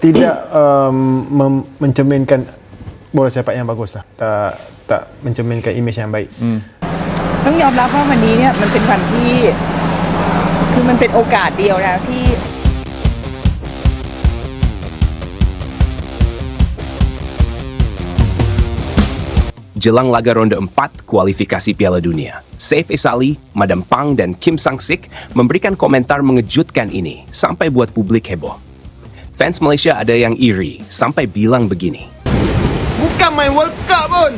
tidak mencerminkan bola sepak yang bagus lah. Tak mencerminkan imej yang baik. ต้องยอมรับว่าวันนี้เนี่ยมันเป็นวันที่คือมันเป็นโอกาสเดียวนะที่ Jelang laga ronde 4 kualifikasi Piala Dunia, Saif Esali, Madam Pang, dan Kim Sang-sik memberikan komentar mengejutkan ini sampai buat publik heboh. Fans Malaysia ada yang iri sampai bilang begini. Bukan main World Cup pun.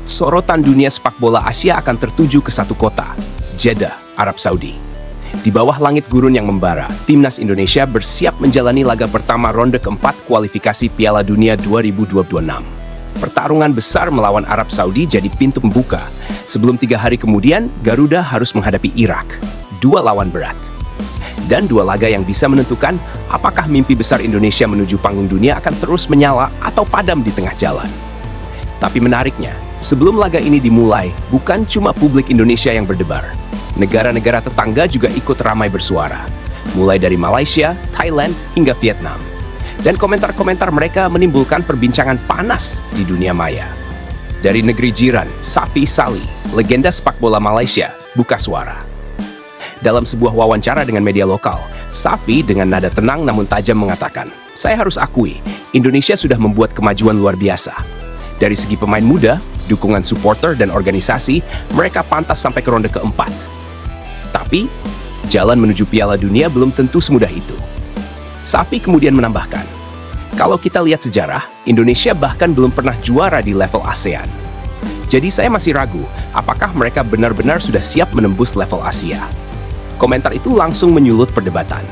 Sorotan dunia sepak bola Asia akan tertuju ke satu kota, Jeddah, Arab Saudi. Di bawah langit gurun yang membara, timnas Indonesia bersiap menjalani laga pertama ronde keempat kualifikasi Piala Dunia 2026. Pertarungan besar melawan Arab Saudi jadi pintu pembuka. Sebelum 3 hari kemudian, Garuda harus menghadapi Irak. 2 lawan berat. Dan 2 laga yang bisa menentukan apakah mimpi besar Indonesia menuju panggung dunia akan terus menyala atau padam di tengah jalan. Tapi menariknya, sebelum laga ini dimulai, bukan cuma publik Indonesia yang berdebar. Negara-negara tetangga juga ikut ramai bersuara. Mulai dari Malaysia, Thailand, hingga Vietnam. Dan komentar-komentar mereka menimbulkan perbincangan panas di dunia maya. Dari negeri jiran, Safi Sali, legenda sepak bola Malaysia, buka suara. Dalam sebuah wawancara dengan media lokal, Safi dengan nada tenang namun tajam mengatakan, "Saya harus akui, Indonesia sudah membuat kemajuan luar biasa. Dari segi pemain muda, dukungan supporter dan organisasi, mereka pantas sampai ke ronde keempat. Tapi, jalan menuju Piala Dunia belum tentu semudah itu." Safi kemudian menambahkan, "Kalau kita lihat sejarah, Indonesia bahkan belum pernah juara di level ASEAN. Jadi saya masih ragu, apakah mereka benar-benar sudah siap menembus level Asia." Komentar itu langsung menyulut perdebatan.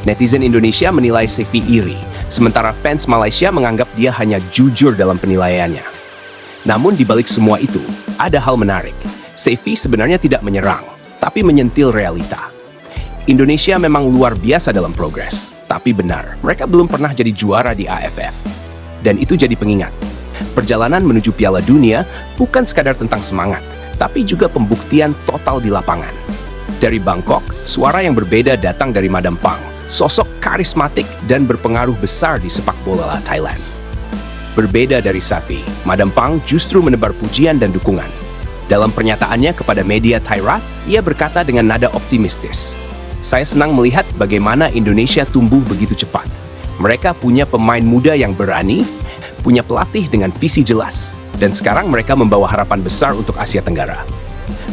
Netizen Indonesia menilai Safi iri, sementara fans Malaysia menganggap dia hanya jujur dalam penilaiannya. Namun di balik semua itu, ada hal menarik. Safi sebenarnya tidak menyerang, tapi menyentil realita. Indonesia memang luar biasa dalam progres, tapi benar, mereka belum pernah jadi juara di AFF. Dan itu jadi pengingat. Perjalanan menuju Piala Dunia bukan sekadar tentang semangat, tapi juga pembuktian total di lapangan. Dari Bangkok, suara yang berbeda datang dari Madam Pang, sosok karismatik dan berpengaruh besar di sepak bola Thailand. Berbeda dari Safi, Madam Pang justru menebar pujian dan dukungan. Dalam pernyataannya kepada media Thairat, ia berkata dengan nada optimistis, "Saya senang melihat bagaimana Indonesia tumbuh begitu cepat. Mereka punya pemain muda yang berani, punya pelatih dengan visi jelas, dan sekarang mereka membawa harapan besar untuk Asia Tenggara."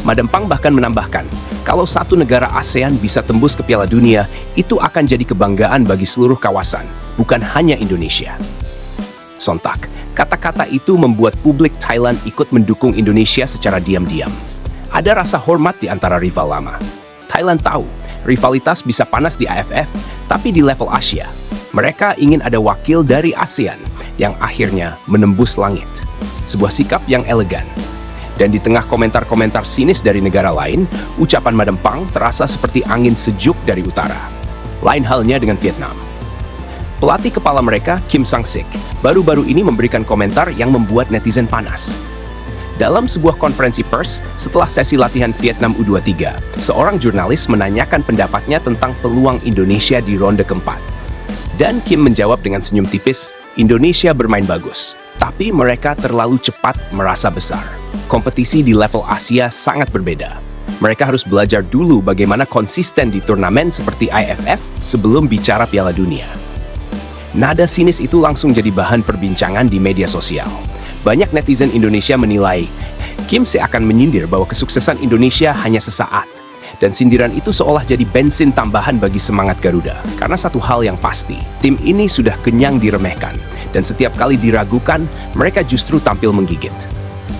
Madam Pang bahkan menambahkan, kalau satu negara ASEAN bisa tembus ke Piala Dunia, itu akan jadi kebanggaan bagi seluruh kawasan, bukan hanya Indonesia. Sontak, kata-kata itu membuat publik Thailand ikut mendukung Indonesia secara diam-diam. Ada rasa hormat di antara rival lama. Thailand tahu, rivalitas bisa panas di AFF, tapi di level Asia, mereka ingin ada wakil dari ASEAN yang akhirnya menembus langit. Sebuah sikap yang elegan. Dan di tengah komentar-komentar sinis dari negara lain, ucapan Madam Pang terasa seperti angin sejuk dari utara. Lain halnya dengan Vietnam. Pelatih kepala mereka, Kim Sang-sik, baru-baru ini memberikan komentar yang membuat netizen panas. Dalam sebuah konferensi pers, setelah sesi latihan Vietnam U23, seorang jurnalis menanyakan pendapatnya tentang peluang Indonesia di ronde keempat. Dan Kim menjawab dengan senyum tipis, "Indonesia bermain bagus, tapi mereka terlalu cepat merasa besar. Kompetisi di level Asia sangat berbeda. Mereka harus belajar dulu bagaimana konsisten di turnamen seperti IFF sebelum bicara Piala Dunia." Nada sinis itu langsung jadi bahan perbincangan di media sosial. Banyak netizen Indonesia menilai, Kim seakan menyindir bahwa kesuksesan Indonesia hanya sesaat. Dan sindiran itu seolah jadi bensin tambahan bagi semangat Garuda. Karena satu hal yang pasti, tim ini sudah kenyang diremehkan. Dan setiap kali diragukan, mereka justru tampil menggigit.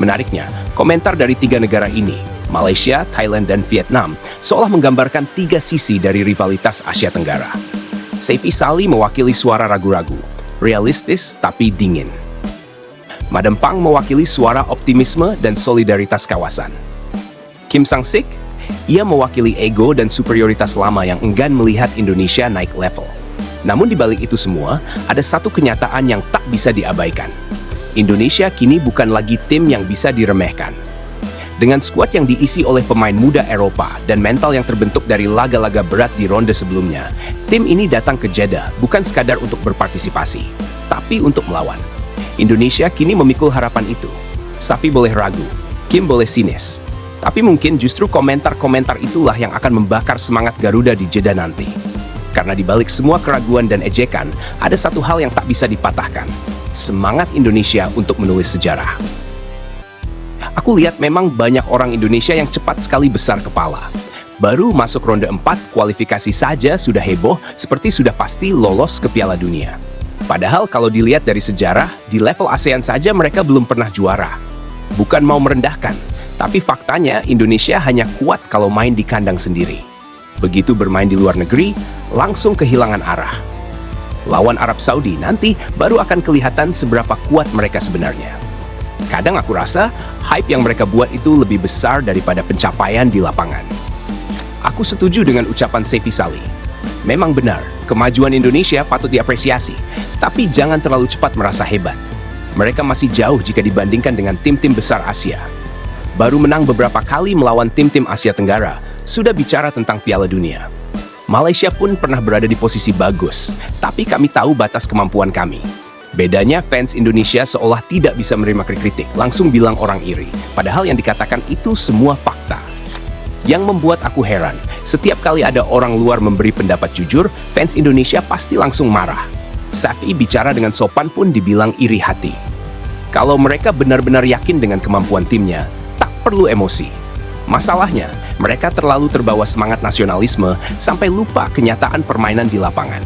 Menariknya, komentar dari 3 negara ini, Malaysia, Thailand, dan Vietnam, seolah menggambarkan 3 sisi dari rivalitas Asia Tenggara. Saif Sali mewakili suara ragu-ragu, realistis tapi dingin. Madam Pang mewakili suara optimisme dan solidaritas kawasan. Kim Sang-sik, ia mewakili ego dan superioritas lama yang enggan melihat Indonesia naik level. Namun di balik itu semua, ada satu kenyataan yang tak bisa diabaikan. Indonesia kini bukan lagi tim yang bisa diremehkan. Dengan skuad yang diisi oleh pemain muda Eropa dan mental yang terbentuk dari laga-laga berat di ronde sebelumnya, tim ini datang ke Jeddah bukan sekadar untuk berpartisipasi, tapi untuk melawan. Indonesia kini memikul harapan itu. Safi boleh ragu, Kim boleh sinis, tapi mungkin justru komentar-komentar itulah yang akan membakar semangat Garuda di Jeddah nanti. Karena di balik semua keraguan dan ejekan, ada satu hal yang tak bisa dipatahkan, semangat Indonesia untuk menulis sejarah. Aku lihat memang banyak orang Indonesia yang cepat sekali besar kepala. Baru masuk ronde 4 kualifikasi saja sudah heboh seperti sudah pasti lolos ke Piala Dunia. Padahal kalau dilihat dari sejarah, di level ASEAN saja mereka belum pernah juara. Bukan mau merendahkan, tapi faktanya Indonesia hanya kuat kalau main di kandang sendiri. Begitu bermain di luar negeri, langsung kehilangan arah. Lawan Arab Saudi nanti baru akan kelihatan seberapa kuat mereka sebenarnya. Kadang aku rasa hype yang mereka buat itu lebih besar daripada pencapaian di lapangan. Aku setuju dengan ucapan Saifi Salih. Memang benar, kemajuan Indonesia patut diapresiasi, tapi jangan terlalu cepat merasa hebat. Mereka masih jauh jika dibandingkan dengan tim-tim besar Asia. Baru menang beberapa kali melawan tim-tim Asia Tenggara, sudah bicara tentang Piala Dunia. Malaysia pun pernah berada di posisi bagus, tapi kami tahu batas kemampuan kami. Bedanya fans Indonesia seolah tidak bisa menerima kritik, langsung bilang orang iri. Padahal yang dikatakan itu semua fakta. Yang membuat aku heran, setiap kali ada orang luar memberi pendapat jujur, fans Indonesia pasti langsung marah. Safi bicara dengan sopan pun dibilang iri hati. Kalau mereka benar-benar yakin dengan kemampuan timnya, tak perlu emosi. Masalahnya, mereka terlalu terbawa semangat nasionalisme sampai lupa kenyataan permainan di lapangan.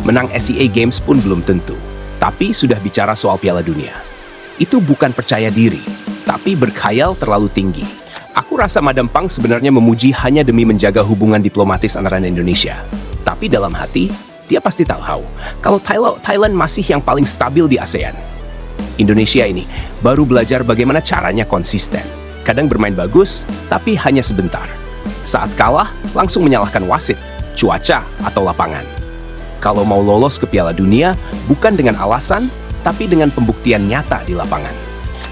Menang SEA Games pun belum tentu. Tapi sudah bicara soal Piala Dunia. Itu bukan percaya diri, tapi berkhayal terlalu tinggi. Aku rasa Madam Pang sebenarnya memuji hanya demi menjaga hubungan diplomatis antara Indonesia. Tapi dalam hati, dia pasti tahu kalau Thailand masih yang paling stabil di ASEAN. Indonesia ini baru belajar bagaimana caranya konsisten. Kadang bermain bagus, tapi hanya sebentar. Saat kalah, langsung menyalahkan wasit, cuaca, atau lapangan. Kalau mau lolos ke Piala Dunia, bukan dengan alasan, tapi dengan pembuktian nyata di lapangan.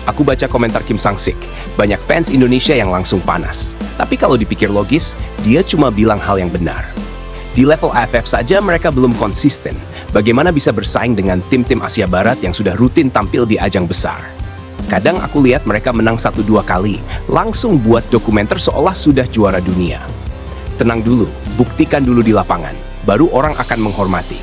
Aku baca komentar Kim Sang-sik, banyak fans Indonesia yang langsung panas. Tapi kalau dipikir logis, dia cuma bilang hal yang benar. Di level AFF saja mereka belum konsisten. Bagaimana bisa bersaing dengan tim-tim Asia Barat yang sudah rutin tampil di ajang besar? Kadang aku lihat mereka menang 1-2 kali, langsung buat dokumenter seolah sudah juara dunia. Tenang dulu, buktikan dulu di lapangan. Baru orang akan menghormati.